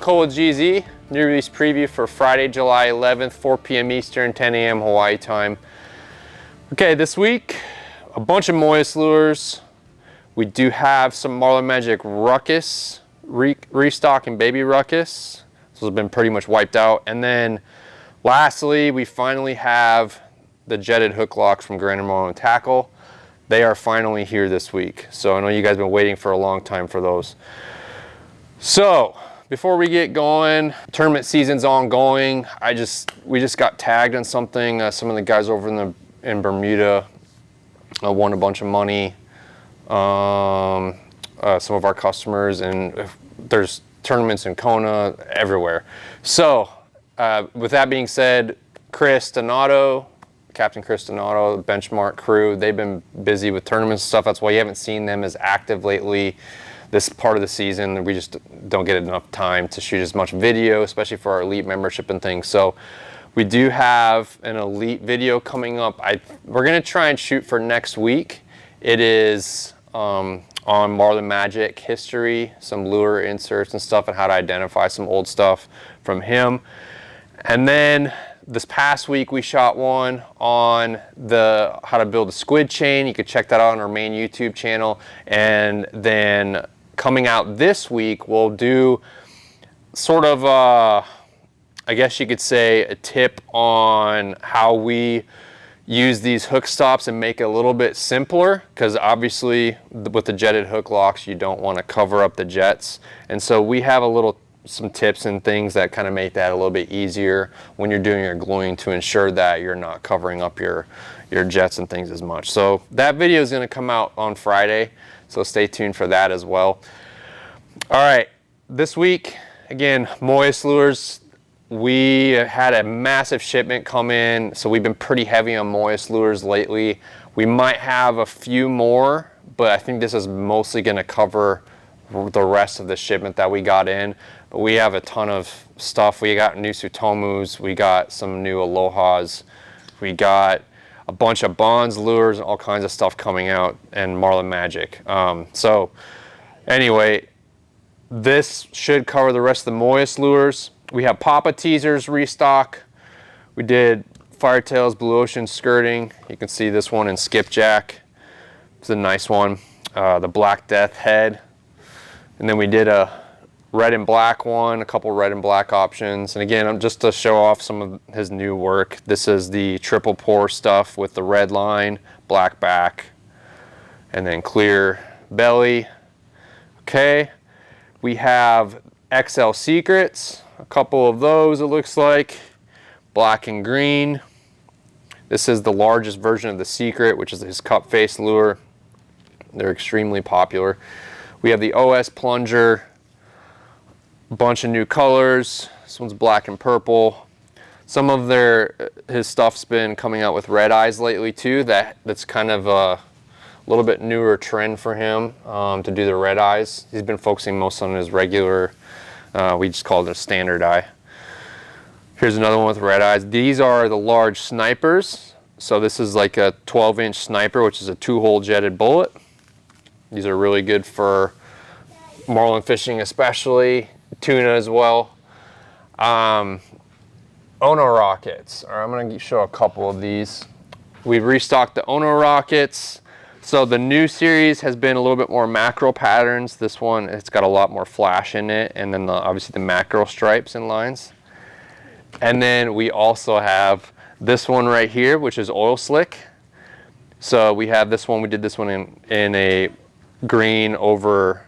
Cole with GZ, new release preview for Friday, July 11th, 4 p.m. Eastern, 10 a.m. Hawaii time. Okay, this week, a bunch of MOYES lures. We do have some Marlin Magic Ruckus, restock and baby Ruckus. Those have been pretty much wiped out. And then lastly, we finally have the jetted hook locks from Grand Marlin Tackle. They are finally here this week. So I know you guys have been waiting for a long time for those. So before we get going, tournament season's ongoing. We just got tagged on something. Some of the guys over in Bermuda won a bunch of money. Some of our customers, and there's tournaments in Kona everywhere. So with that being said, Chris Donato, Captain Chris Donato, the Benchmark crew, they've been busy with tournaments and stuff. That's why you haven't seen them as active lately. This part of the season, we just don't get enough time to shoot as much video, especially for our elite membership and things. So we do have an elite video coming up. We're gonna try and shoot for next week. It is on Marlin Magic history, some lure inserts and stuff, and how to identify some old stuff from him. And then this past week we shot one on how to build a squid chain. You could check that out on our main YouTube channel. And then coming out this week, we'll do sort of I guess you could say a tip on how we use these hook stops and make it a little bit simpler, because obviously with the jetted hook locks you don't want to cover up the jets, and so we have some tips and things that kind of make that a little bit easier when you're doing your gluing, to ensure that you're not covering up your jets and things as much. So that video is going to come out on Friday, so stay tuned for that as well. All right, this week again, MOYES lures. We had a massive shipment come in, so we've been pretty heavy on MOYES lures lately. We might have a few more, but I think this is mostly going to cover the rest of the shipment that we got in. But we have a ton of stuff. We got new Tsutomus, we got some new Alohas, we got a bunch of Bonds lures and all kinds of stuff coming out, and Marlin Magic. So anyway, this should cover the rest of the MOYES lures. We have Papa Teasers restock. We did Firetails Blue Ocean skirting. You can see this one in Skipjack. It's a nice one. The Black Death head. And then we did a red and black one, a couple red and black options. And again, just to show off some of his new work, this is the triple pour stuff with the red line, black back, and then clear belly. Okay, we have XL Secrets, a couple of those it looks like, black and green. This is the largest version of the Secret, which is his cup face lure. They're extremely popular. We have the OS Plunger, a bunch of new colors. This one's black and purple. Some of his stuff's been coming out with red eyes lately too. That's kind of a little bit newer trend for him, to do the red eyes. He's been focusing most on his regular, we just call it a standard eye. Here's another one with red eyes. These are the large snipers. So this is like a 12-inch sniper, which is a 2-hole jetted bullet. These are really good for marlin fishing, especially tuna as well. Ono rockets. All right, I'm going to show a couple of these. We've restocked the Ono rockets. So the new series has been a little bit more macro patterns. This one, it's got a lot more flash in it, and then obviously the macro stripes and lines. And then we also have this one right here, which is oil slick. So we have this one. We did this one in a green over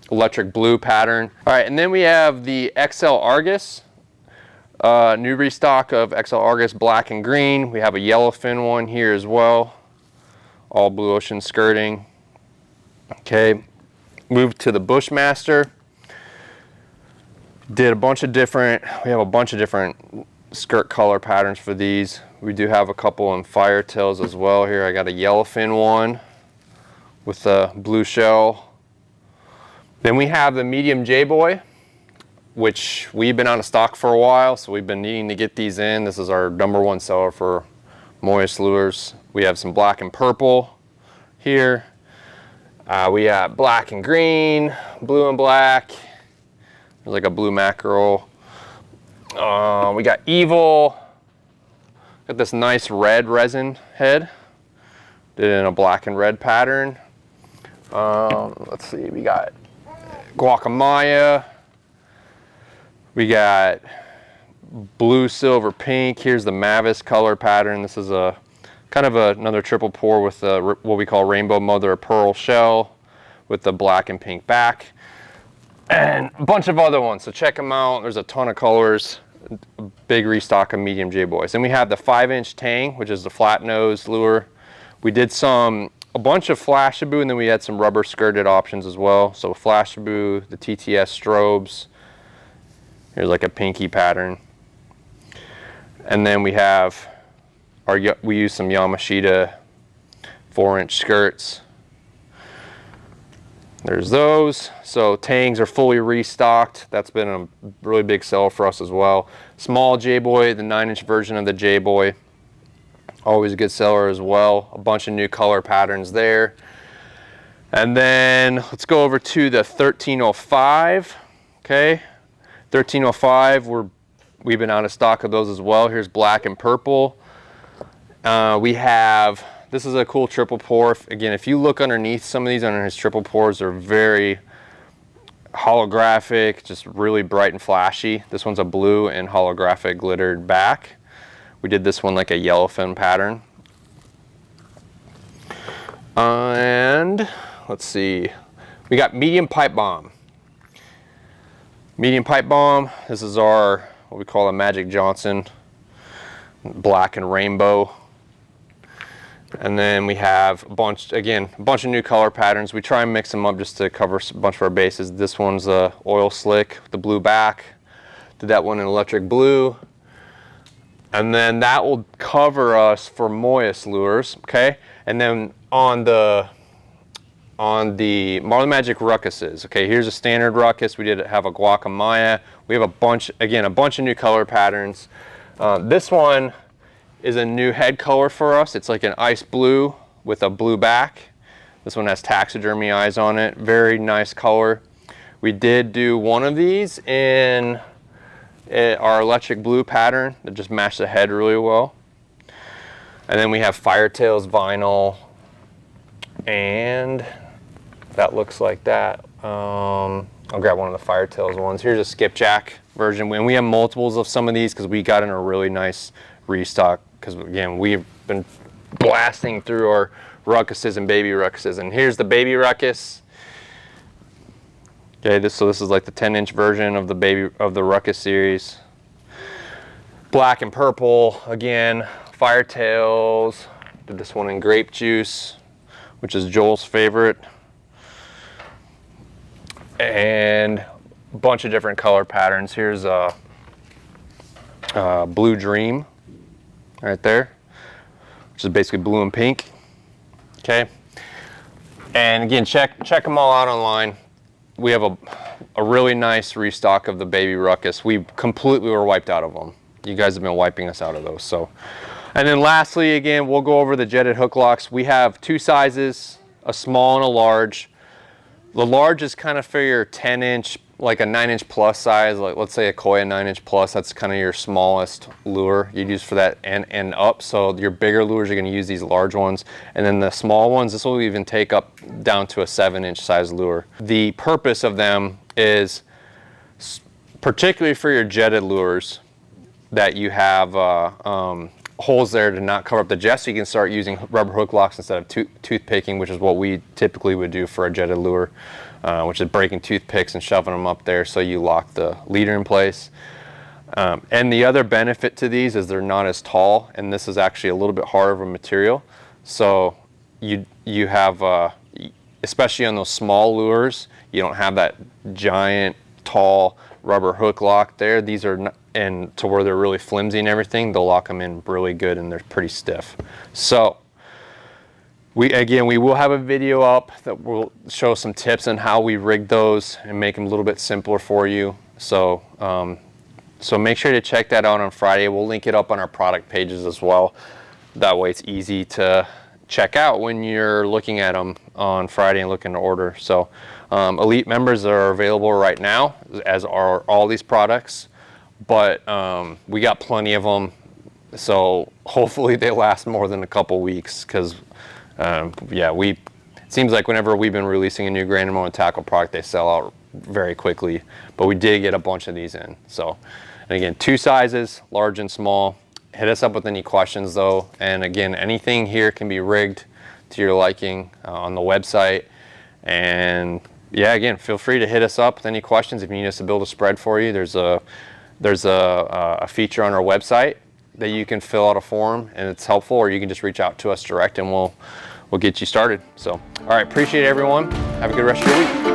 electric blue pattern. All right, and then we have the XL Argus, new restock of XL Argus black and green. We have a yellowfin one here as well, all blue ocean skirting. Okay, moved to the Bushmaster. We have a bunch of different skirt color patterns for these. We do have a couple in Firetails as well. Here I got a yellowfin one with a blue shell. Then we have the medium J-Boy, which we've been out of stock for a while, so we've been needing to get these in. This is our #1 seller for MOYES lures. We have some black and purple here. We have black and green, blue and black. There's like a blue mackerel. We got Evil. Got this nice red resin head. Did it in a black and red pattern. Let's see, we got Guacamaya. We got blue, silver, pink. Here's the Mavis color pattern. This is a kind of another triple pour with what we call rainbow mother of pearl shell with the black and pink back. And a bunch of other ones, so check them out. There's a ton of colors. Big restock of medium J-boys. Then we have the 5-inch Tang, which is the flat nose lure. We did a bunch of Flashabou, and then we had some rubber skirted options as well. So Flashabou, the TTS strobes. Here's like a pinky pattern. And then we have we use some Yamashita 4-inch skirts. There's those. So Tangs are fully restocked. That's been a really big seller for us as well. Small J-boy, the 9-inch version of the J-boy. Always a good seller as well. A bunch of new color patterns there. And then let's go over to the 1305. Okay, 1305, we've been out of stock of those as well. Here's black and purple. This is a cool triple pour. Again, if you look underneath some of these, under his triple pours, they're very holographic, just really bright and flashy. This one's a blue and holographic glittered back. We did this one like a yellowfin pattern. And let's see, we got medium pipe bomb. Medium pipe bomb, this is our, what we call a Magic Johnson, black and rainbow. And then we have a bunch of new color patterns. We try and mix them up just to cover a bunch of our bases. This one's the oil slick, the blue back. Did that one in electric blue. And then that will cover us for MOYES lures, okay? And then on the Marlin Magic Ruckuses, okay, here's a standard Ruckus. We did have a Guacamaya. We have a bunch of new color patterns. This one is a new head color for us. It's like an ice blue with a blue back. This one has taxidermy eyes on it. Very nice color. We did do one of these in our electric blue pattern that just matched the head really well. And then we have Firetails vinyl, and that looks like that. I'll grab one of the Firetails ones. Here's a skipjack version, and we have multiples of some of these because we got in a really nice restock, because again, we've been blasting through our Ruckuses and baby Ruckuses. And here's the baby Ruckus. Okay, so this is like the 10-inch version of the Ruckus series. Black and purple, again, Firetails. Did this one in grape juice, which is Joel's favorite. And a bunch of different color patterns. Here's a Blue Dream right there, which is basically blue and pink. Okay, and again, check them all out online. We have a really nice restock of the baby Ruckus. We completely were wiped out of them. You guys have been wiping us out of those. So, and then lastly, again, we'll go over the jetted hook locks. We have two sizes, a small and a large. The large is kind of for your 10-inch, like a 9-inch plus size, like let's say a Koya 9-inch plus. That's kind of your smallest lure you'd use for that, and up. So your bigger lures, you're going to use these large ones, and then the small ones, this will even take up down to a 7-inch size lure. The purpose of them is particularly for your jetted lures that you have holes there to not cover up the jet, so you can start using rubber hook locks instead of tooth picking, which is what we typically would do for a jetted lure, which is breaking toothpicks and shoving them up there so you lock the leader in place. And the other benefit to these is they're not as tall, and this is actually a little bit harder of a material. So you have, especially on those small lures, you don't have that giant, tall rubber hook lock there. These are not, and to where they're really flimsy and everything, they'll lock them in really good, and they're pretty stiff. So we will have a video up that will show some tips on how we rig those and make them a little bit simpler for you. So so make sure to check that out on Friday. We'll link it up on our product pages as well. That way it's easy to check out when you're looking at them on Friday and looking to order. So Elite members are available right now, as are all these products, but we got plenty of them, so hopefully they last more than a couple weeks, because yeah, it seems like whenever we've been releasing a new Grand and tackle product, they sell out very quickly, but we did get a bunch of these in. So, and again, 2 sizes, large and small. Hit us up with any questions though, and again, anything here can be rigged to your liking on the website. And yeah, again, feel free to hit us up with any questions. If you need us to build a spread for you, there's a feature on our website that you can fill out a form, and it's helpful, or you can just reach out to us direct and we'll get you started. So, all right, appreciate it, everyone. Have a good rest of your week.